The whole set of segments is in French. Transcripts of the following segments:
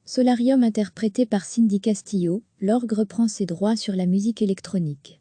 Solarium interprété par Cindy Castillo, l'orgue reprend ses droits sur la musique électronique.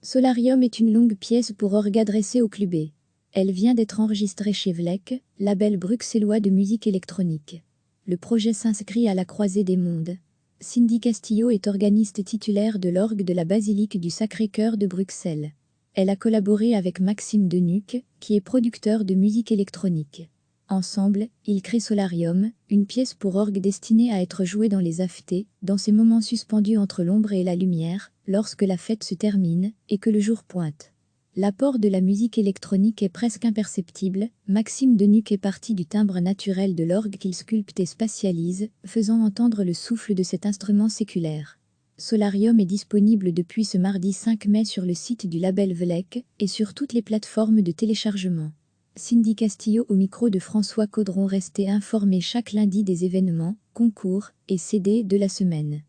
Solarium est une longue pièce pour orgue adressée au clubé. Elle vient d'être enregistrée chez Vlek, label bruxellois de musique électronique. Le projet s'inscrit à la croisée des mondes. Cindy Castillo est organiste titulaire de l'orgue de la basilique du Sacré-Cœur de Bruxelles. Elle a collaboré avec Maxime Denuc, qui est producteur de musique électronique. Ensemble, ils créent Solarium, une pièce pour orgue destinée à être jouée dans les AFT, dans ces moments suspendus entre l'ombre et la lumière, lorsque la fête se termine et que le jour pointe. L'apport de la musique électronique est presque imperceptible. Maxime Denuc est parti du timbre naturel de l'orgue qu'il sculpte et spatialise, faisant entendre le souffle de cet instrument séculaire. Solarium est disponible depuis ce mardi 5 mai sur le site du label Vlek et sur toutes les plateformes de téléchargement. Cindy Castillo au micro de François Caudron. Restez informés chaque lundi des événements, concours et CD de la semaine.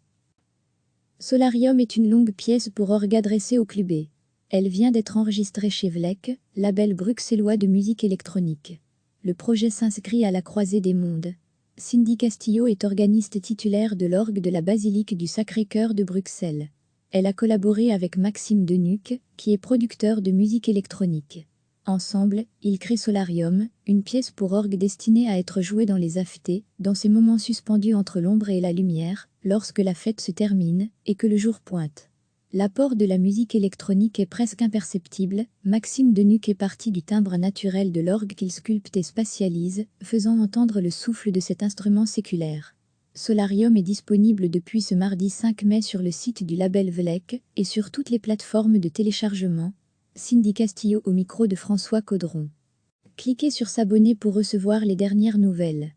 Solarium est une longue pièce pour orgue adressée au clubé. Elle vient d'être enregistrée chez Vlek, label bruxellois de musique électronique. Le projet s'inscrit à la croisée des mondes. Cindy Castillo est organiste titulaire de l'orgue de la basilique du Sacré-Cœur de Bruxelles. Elle a collaboré avec Maxime Denuc, qui est producteur de musique électronique. Ensemble, ils créent Solarium, une pièce pour orgue destinée à être jouée dans les AFT, dans ces moments suspendus entre l'ombre et la lumière, lorsque la fête se termine et que le jour pointe. L'apport de la musique électronique est presque imperceptible. Maxime Denuc est parti du timbre naturel de l'orgue qu'il sculpte et spatialise, faisant entendre le souffle de cet instrument séculaire. Solarium est disponible depuis ce mardi 5 mai sur le site du label Vlek et sur toutes les plateformes de téléchargement. Cindy Castillo au micro de François Caudron. Cliquez sur s'abonner pour recevoir les dernières nouvelles.